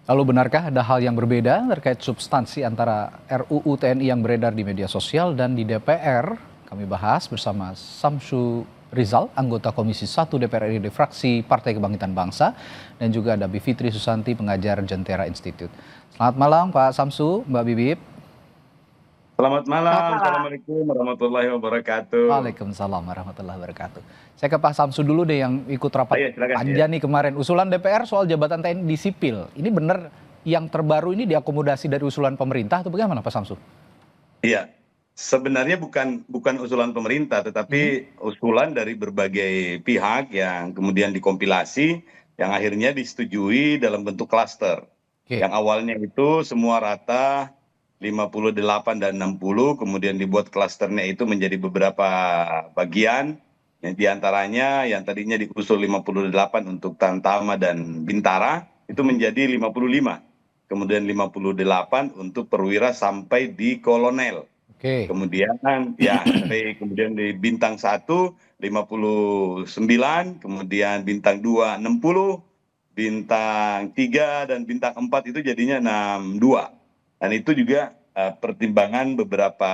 Lalu benarkah ada hal yang berbeda terkait substansi antara RUU TNI yang beredar di media sosial dan di DPR? Kami bahas bersama Samsu Rizal, anggota Komisi 1 DPR RI dari fraksi Partai Kebangkitan Bangsa, dan juga ada Bivitri Susanti, pengajar Jentera Institute. Selamat malam Pak Samsu, Mbak Bibip. Selamat Selamat malam, malam. Assalamualaikum warahmatullahi wabarakatuh. Waalaikumsalam warahmatullahi wabarakatuh. Saya ke Pak Samsu dulu deh yang ikut rapat Iya, silakan. panja nih kemarin. Usulan DPR soal jabatan TNI di sipil. Ini benar yang terbaru ini diakomodasi dari usulan pemerintah atau bagaimana Pak Samsu? Iya, sebenarnya bukan usulan pemerintah, tetapi usulan dari berbagai pihak yang kemudian dikompilasi, yang akhirnya disetujui dalam bentuk klaster. Oke. Yang awalnya itu semua rata 58 dan 60, kemudian dibuat klasternya itu menjadi beberapa bagian. Yang diantaranya yang tadinya diusul 58 untuk Tamtama dan Bintara, itu menjadi 55. Kemudian 58 untuk perwira sampai di kolonel. Oke. Kemudian ya sampai kemudian di bintang 1 59, kemudian bintang 2 60, bintang 3 dan bintang 4 itu jadinya 62. Dan itu juga pertimbangan beberapa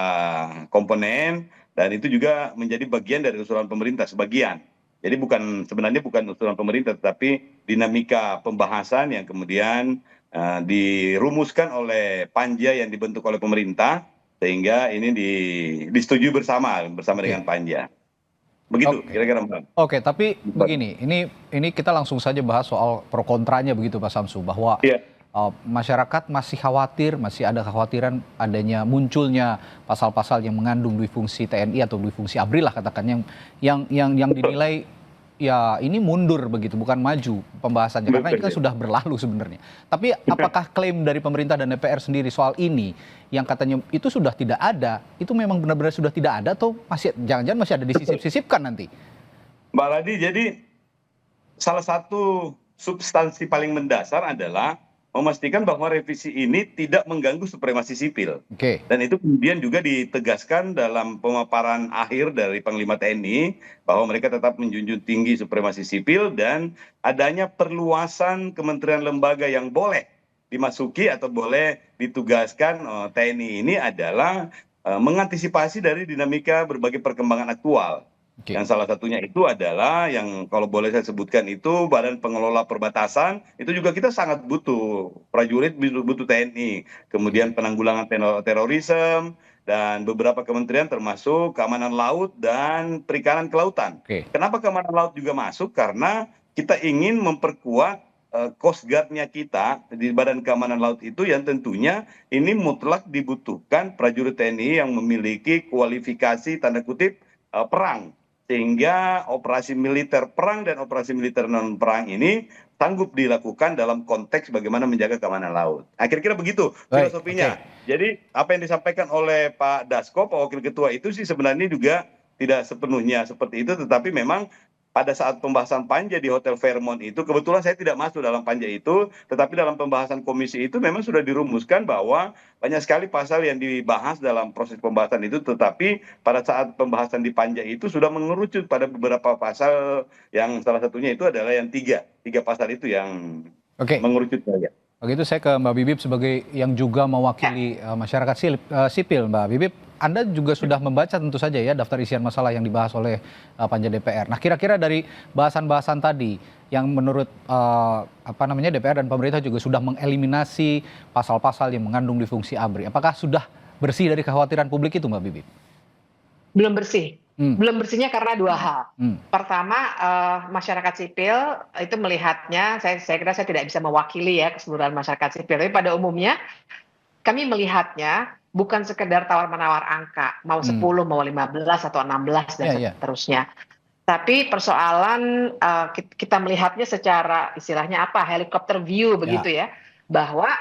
komponen, dan itu juga menjadi bagian dari usulan pemerintah sebagian. Jadi sebenarnya bukan usulan pemerintah, tetapi dinamika pembahasan yang kemudian dirumuskan oleh panja yang dibentuk oleh pemerintah, sehingga ini disetujui bersama dengan panja. Begitu kira-kira Mbak. Oke, tapi begini, ini kita langsung saja bahas soal pro kontranya begitu Pak Samsu, bahwa Iya. Masyarakat masih khawatir, masih ada kekhawatiran adanya munculnya pasal-pasal yang mengandung dui-fungsi TNI atau dui-fungsi ABRI lah katakan, yang dinilai ya ini mundur begitu, bukan maju pembahasannya, karena ini kan sudah berlalu sebenarnya. Tapi apakah klaim dari pemerintah dan DPR sendiri soal ini yang katanya itu sudah tidak ada, itu memang benar-benar sudah tidak ada atau masih jangan-jangan masih ada disisip-sisipkan nanti? Mbak Ladi, jadi salah satu substansi paling mendasar adalah memastikan bahwa revisi ini tidak mengganggu supremasi sipil. Oke. Dan itu kemudian juga ditegaskan dalam pemaparan akhir dari Panglima TNI, bahwa mereka tetap menjunjung tinggi supremasi sipil dan adanya perluasan kementerian lembaga yang boleh dimasuki atau boleh ditugaskan TNI ini adalah mengantisipasi dari dinamika berbagai perkembangan aktual. Oke. Yang salah satunya itu adalah yang kalau boleh saya sebutkan itu Badan Pengelola Perbatasan, itu juga kita sangat butuh prajurit, butuh TNI. Kemudian penanggulangan terorisme dan beberapa kementerian termasuk keamanan laut dan perikanan kelautan. Oke. Kenapa keamanan laut juga masuk? Karena kita ingin memperkuat Coast Guard-nya kita di Badan Keamanan Laut itu, yang tentunya ini mutlak dibutuhkan prajurit TNI yang memiliki kualifikasi tanda kutip perang, sehingga operasi militer perang dan operasi militer non perang ini sanggup dilakukan dalam konteks bagaimana menjaga keamanan laut. Kira-kira begitu filosofinya. Jadi apa yang disampaikan oleh Pak Dasko, Pak Wakil Ketua, itu sih sebenarnya juga tidak sepenuhnya seperti itu, tetapi memang pada saat pembahasan panja di Hotel Fairmont itu, kebetulan saya tidak masuk dalam panja itu, tetapi dalam pembahasan komisi itu memang sudah dirumuskan bahwa banyak sekali pasal yang dibahas dalam proses pembahasan itu, tetapi pada saat pembahasan di panja itu sudah mengerucut pada beberapa pasal, yang salah satunya itu adalah yang tiga pasal itu yang mengerucut saja. Begitu saya ke Mbak Bibip sebagai yang juga mewakili masyarakat sipil. Mbak Bibip, Anda juga sudah membaca tentu saja ya daftar isian masalah yang dibahas oleh panja DPR. Nah, kira-kira dari bahasan-bahasan tadi yang menurut DPR dan pemerintah juga sudah mengeliminasi pasal-pasal yang mengandung difungsi ABRI. Apakah sudah bersih dari kekhawatiran publik itu, Mbak Bibip? Belum bersih. Belum bersihnya karena dua hal. Pertama, masyarakat sipil itu melihatnya, saya kira saya tidak bisa mewakili ya keseluruhan masyarakat sipil, tapi pada umumnya kami melihatnya bukan sekedar tawar-menawar angka, mau 10, mau 15 atau 16 dan seterusnya. Tapi persoalan kita melihatnya secara istilahnya helikopter view begitu ya, bahwa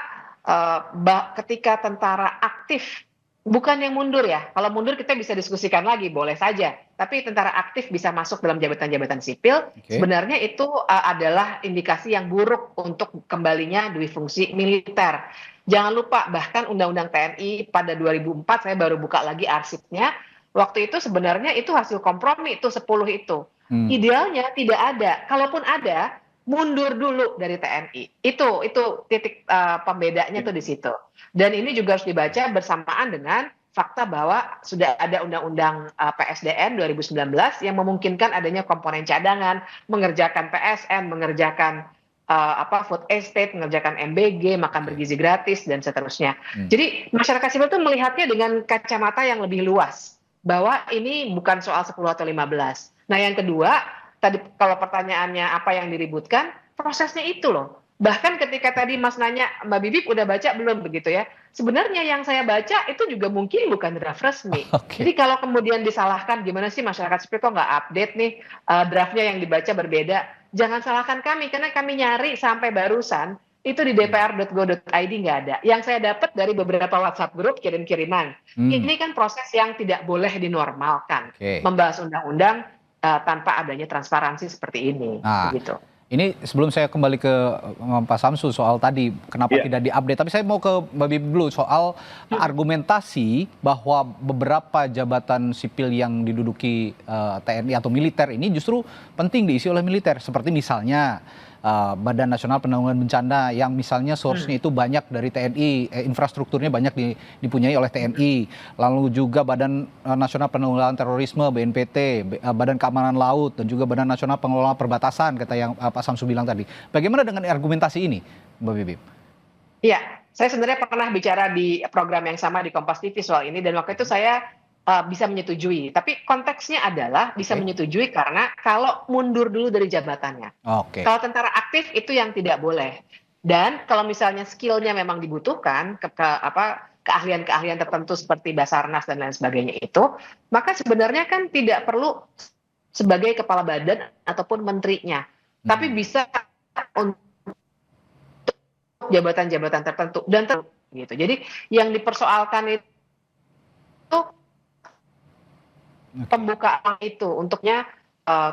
ketika tentara aktif, bukan yang mundur ya. Kalau mundur kita bisa diskusikan lagi, boleh saja. Tapi tentara aktif bisa masuk dalam jabatan-jabatan sipil, sebenarnya itu adalah indikasi yang buruk untuk kembalinya dui fungsi militer. Jangan lupa, bahkan Undang-Undang TNI pada 2004, saya baru buka lagi arsipnya, waktu itu sebenarnya itu hasil kompromi, itu 10 itu. Idealnya tidak ada. Kalaupun ada, mundur dulu dari TNI. Itu titik pembedanya tuh di situ. Dan ini juga harus dibaca bersamaan dengan fakta bahwa sudah ada undang-undang PSDN 2019 yang memungkinkan adanya komponen cadangan, mengerjakan PSN, mengerjakan food estate, mengerjakan MBG, makan bergizi gratis dan seterusnya. Jadi masyarakat sipil itu melihatnya dengan kacamata yang lebih luas bahwa ini bukan soal 10 atau 15. Nah, yang kedua, tadi kalau pertanyaannya apa yang diributkan, prosesnya itu loh. Bahkan ketika tadi Mas nanya, Mbak Bibip udah baca belum begitu ya? Sebenarnya yang saya baca itu juga mungkin bukan draft resmi. Jadi kalau kemudian disalahkan gimana sih masyarakat sipil kok nggak update nih draftnya yang dibaca berbeda? Jangan salahkan kami karena kami nyari sampai barusan itu di dpr.go.id nggak ada. Yang saya dapat dari beberapa WhatsApp grup kirim-kiriman. Ini kan proses yang tidak boleh dinormalkan. Membahas undang-undang tanpa adanya transparansi seperti ini. Begitu. Ini sebelum saya kembali ke Pak Samsul soal tadi kenapa tidak diupdate, tapi saya mau ke Mbak Bibip dulu soal argumentasi bahwa beberapa jabatan sipil yang diduduki TNI atau militer ini justru penting diisi oleh militer, seperti misalnya Badan Nasional Penanggulangan Bencana yang misalnya source-nya itu banyak dari TNI, infrastrukturnya banyak dipunyai oleh TNI, lalu juga Badan Nasional Penanggulangan Terorisme BNPT, Badan Keamanan Laut dan juga Badan Nasional Pengelola Perbatasan kata yang Pak Samsul bilang tadi. Bagaimana dengan argumentasi ini, Mbak Bibip? Iya, saya sebenarnya pernah bicara di program yang sama di Kompas TV soal ini dan waktu itu saya bisa menyetujui, tapi konteksnya adalah bisa menyetujui karena kalau mundur dulu dari jabatannya. Kalau tentara aktif itu yang tidak boleh. Dan kalau misalnya skillnya memang dibutuhkan, keahlian-keahlian tertentu seperti Basarnas dan lain sebagainya itu, maka sebenarnya kan tidak perlu sebagai kepala badan ataupun menterinya, tapi bisa untuk jabatan-jabatan tertentu dan gitu. Jadi yang dipersoalkan itu pembukaan itu untuknya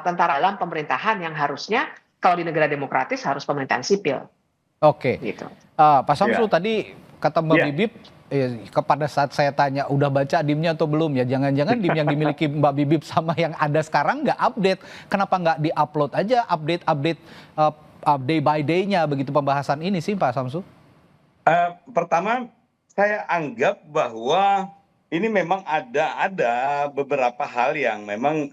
tentara dalam pemerintahan yang harusnya kalau di negara demokratis harus pemerintahan sipil. Gitu. Pak Samsul tadi kata Mbak Bibip kepada saat saya tanya udah baca DIM-nya atau belum ya, jangan-jangan DIM yang dimiliki Mbak Bibip sama yang ada sekarang nggak update. Kenapa nggak di-upload aja update day by day-nya begitu pembahasan ini sih Pak Samsul? Pertama saya anggap bahwa ini memang ada beberapa hal yang memang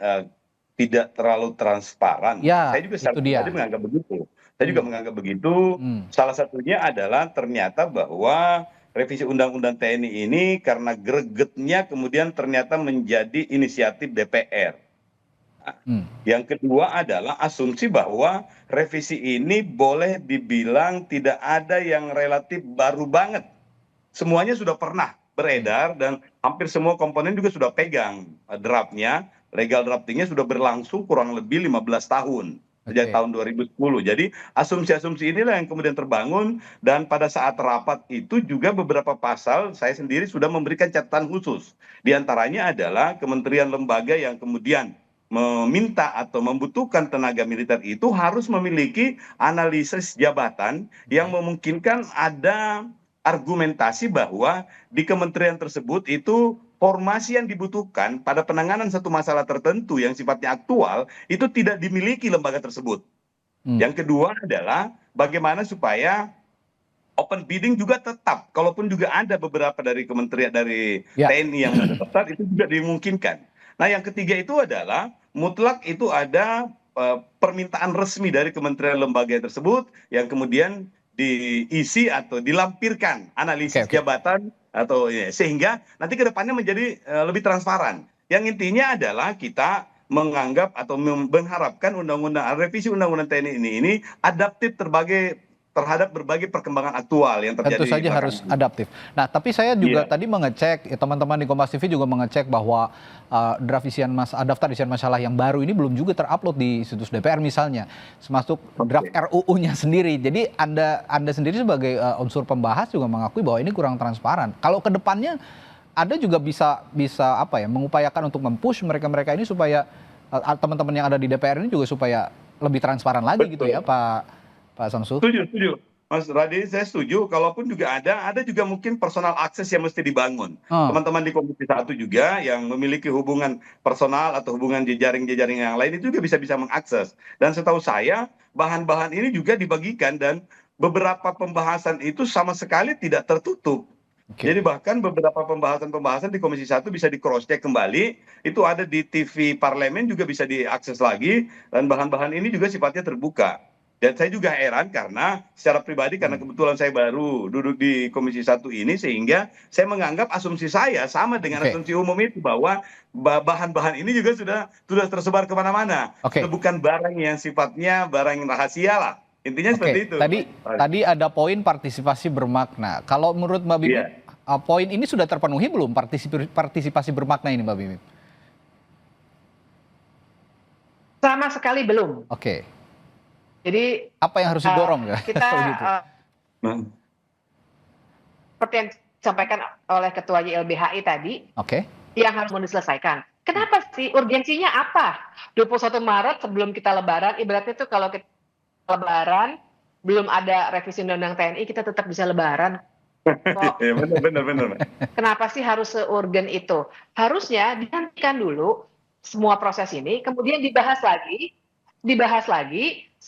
tidak terlalu transparan. Saya juga tadi menganggap begitu. Saya juga menganggap begitu. Salah satunya adalah ternyata bahwa revisi Undang-Undang TNI ini karena gregetnya kemudian ternyata menjadi inisiatif DPR. Yang kedua adalah asumsi bahwa revisi ini boleh dibilang tidak ada yang relatif baru banget. Semuanya sudah pernah beredar dan hampir semua komponen juga sudah pegang draftnya, legal draftingnya sudah berlangsung kurang lebih 15 tahun sejak tahun 2010. Jadi asumsi-asumsi inilah yang kemudian terbangun dan pada saat rapat itu juga beberapa pasal saya sendiri sudah memberikan catatan khusus. Di antaranya adalah kementerian lembaga yang kemudian meminta atau membutuhkan tenaga militer itu harus memiliki analisis jabatan yang memungkinkan ada argumentasi bahwa di kementerian tersebut itu formasi yang dibutuhkan pada penanganan satu masalah tertentu yang sifatnya aktual itu tidak dimiliki lembaga tersebut. Yang kedua adalah bagaimana supaya open bidding juga tetap, kalaupun juga ada beberapa dari kementerian dari TNI yang mendaftar itu juga dimungkinkan. Nah yang ketiga itu adalah mutlak itu ada permintaan resmi dari kementerian lembaga tersebut yang kemudian diisi atau dilampirkan analisis jabatan atau sehingga nanti ke depannya menjadi lebih transparan. Yang intinya adalah kita menganggap atau mengharapkan revisi undang-undang TNI ini adaptif terhadap berbagai perkembangan aktual yang terjadi. Tentu saja harus adaptif. Nah, tapi saya juga tadi mengecek, teman-teman di Kompas TV juga mengecek bahwa daftar isian masalah yang baru ini belum juga terupload di situs DPR misalnya, termasuk draft RUU-nya sendiri. Jadi Anda sendiri sebagai unsur pembahas juga mengakui bahwa ini kurang transparan. Kalau ke depannya Anda juga bisa mengupayakan untuk mempush mereka-mereka ini supaya teman-teman yang ada di DPR ini juga supaya lebih transparan lagi gitu ya Pak Samsul? Setuju. Mas Radi, saya setuju. Kalaupun juga ada juga mungkin personal akses yang mesti dibangun. Teman-teman di Komisi 1 juga yang memiliki hubungan personal atau hubungan jejaring-jejaring yang lain itu juga bisa mengakses. Dan setahu saya bahan-bahan ini juga dibagikan dan beberapa pembahasan itu sama sekali tidak tertutup. Jadi bahkan beberapa pembahasan-pembahasan di Komisi 1 bisa di cross check kembali, itu ada di TV Parlemen juga bisa diakses lagi, dan bahan-bahan ini juga sifatnya terbuka. Dan saya juga heran karena secara pribadi karena kebetulan saya baru duduk di Komisi 1 ini, sehingga saya menganggap asumsi saya sama dengan asumsi umum itu, bahwa bahan-bahan ini juga sudah tersebar kemana-mana. Bukan barang yang sifatnya barang rahasia lah. Intinya seperti itu. Tadi ada poin partisipasi bermakna. Kalau menurut Mbak Bibip, poin ini sudah terpenuhi belum, partisipasi bermakna ini, Mbak Bibip? Sama sekali belum. Jadi apa yang harus didorong ya? Kita seperti yang disampaikan oleh Ketua YLBHI tadi, yang harus mau diselesaikan. Kenapa sih? Urgensinya apa? 21 Maret sebelum kita Lebaran, ibaratnya itu kalau kita Lebaran belum ada revisi Undang-Undang TNI, kita tetap bisa Lebaran. Benar. Kenapa sih harus seurgen itu? Harusnya dihentikan dulu semua proses ini, kemudian dibahas lagi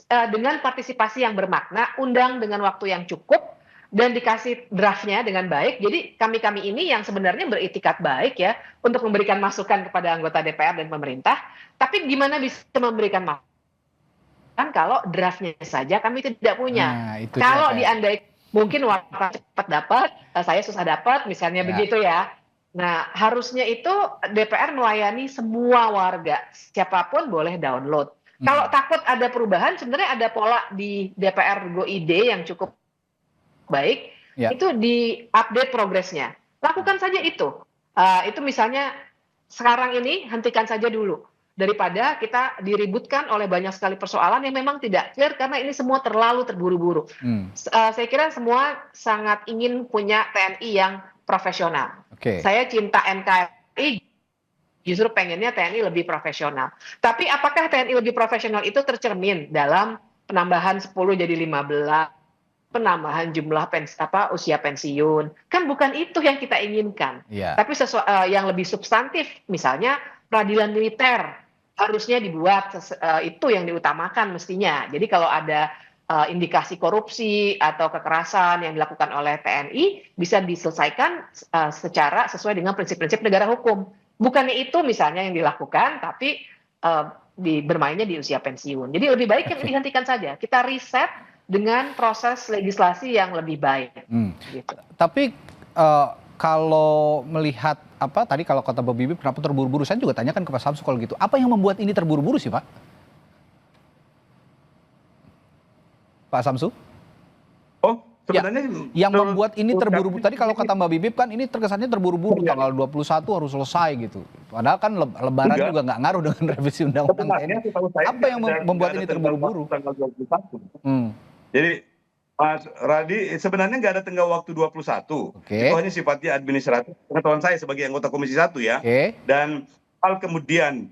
dengan partisipasi yang bermakna, undang dengan waktu yang cukup, dan dikasih draftnya dengan baik. Jadi kami ini yang sebenarnya beritikat baik ya untuk memberikan masukan kepada anggota DPR dan pemerintah, tapi gimana bisa memberikan masukan kalau draftnya saja kami tidak punya. Kalau diandai mungkin waktu cepat dapat, saya susah dapat, misalnya begitu ya. Nah, harusnya itu DPR melayani semua warga, siapapun boleh download. Kalau takut ada perubahan, sebenarnya ada pola di DPR Go.id yang cukup baik, itu di-update progresnya. Lakukan saja itu. Itu misalnya sekarang ini hentikan saja dulu, daripada kita diributkan oleh banyak sekali persoalan yang memang tidak clear karena ini semua terlalu terburu-buru. Saya kira semua sangat ingin punya TNI yang profesional. Saya cinta NKRI, justru pengennya TNI lebih profesional. Tapi apakah TNI lebih profesional itu tercermin dalam penambahan 10 jadi 15, penambahan jumlah usia pensiun? Kan bukan itu yang kita inginkan. Tapi yang lebih substantif, misalnya peradilan militer harusnya dibuat, itu yang diutamakan mestinya. Jadi kalau ada indikasi korupsi atau kekerasan yang dilakukan oleh TNI bisa diselesaikan secara sesuai dengan prinsip-prinsip negara hukum. Bukannya itu misalnya yang dilakukan, tapi bermainnya di usia pensiun. Jadi lebih baik yang dihentikan saja. Kita riset dengan proses legislasi yang lebih baik. Gitu. Tapi kalau melihat tadi kalau kata Mbak Bibip kenapa terburu-buru, saya juga tanyakan ke Pak Samsu kalau gitu. Apa yang membuat ini terburu-buru sih, Pak? Pak Samsu? Sebenarnya yang membuat ini terburu-buru, tadi kalau kata Mbak Bibip kan ini terkesannya terburu-buru, tanggal 21 harus selesai gitu. Padahal kan Lebaran juga nggak ngaruh dengan revisi Undang-Undang TNI. Apa yang membuat ini terburu-buru? Tanggal 21. Jadi Mas Radi, sebenarnya nggak ada tenggat waktu 21. Itu hanya sifatnya administratif. Pengetahuan saya sebagai anggota Komisi 1 ya. Dan hal kemudian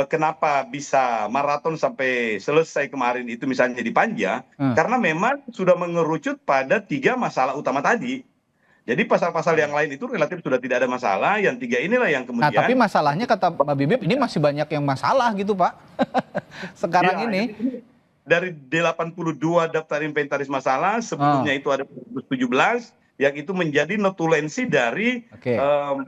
kenapa bisa maraton sampai selesai kemarin itu misalnya di Panja, karena memang sudah mengerucut pada 3 masalah utama tadi. Jadi pasal-pasal yang lain itu relatif sudah tidak ada masalah, yang 3 inilah yang kemudian. Nah, tapi masalahnya kata Mbak Bibip ini masih banyak yang masalah gitu, Pak. Sekarang ini. Dari 82 daftar inventaris masalah, sebelumnya itu ada 17, yang itu menjadi notulensi dari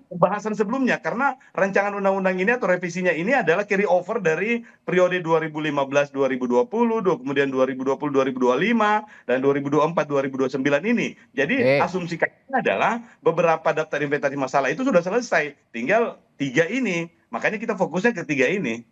pembahasan sebelumnya. Karena rancangan undang-undang ini atau revisinya ini adalah carry over dari periode 2015-2020, kemudian 2020-2025, dan 2024-2029 ini. Jadi asumsi kami adalah beberapa daftar inventaris masalah itu sudah selesai. Tinggal 3 ini. Makanya kita fokusnya ke 3 ini.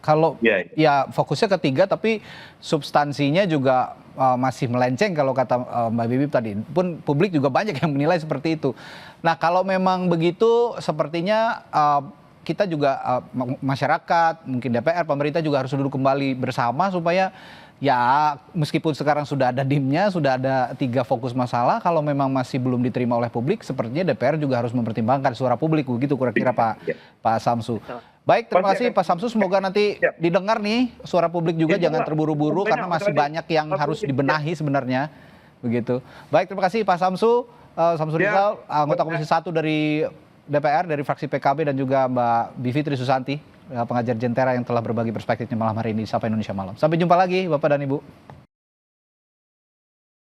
Kalau ya fokusnya ke 3 tapi substansinya juga masih melenceng kalau kata Mbak Bibip tadi. Pun publik juga banyak yang menilai seperti itu. Nah, kalau memang begitu sepertinya kita juga masyarakat, mungkin DPR, pemerintah juga harus duduk kembali bersama supaya ya meskipun sekarang sudah ada DIM-nya, sudah ada 3 fokus masalah, kalau memang masih belum diterima oleh publik, sepertinya DPR juga harus mempertimbangkan suara publik, begitu kira-kira Pak Samsu. Baik, terima kasih Pak Samsu, semoga nanti didengar nih suara publik juga, jangan terburu-buru karena masih banyak yang harus dibenahi sebenarnya. begitu. Baik, terima kasih Pak Samsul Rizal, anggota Komisi 1 dari DPR dari fraksi PKB, dan juga Mbak Bivitri Susanti, pengajar Jentera yang telah berbagi perspektifnya malam hari ini di Sapa Indonesia Malam. Sampai jumpa lagi Bapak dan Ibu.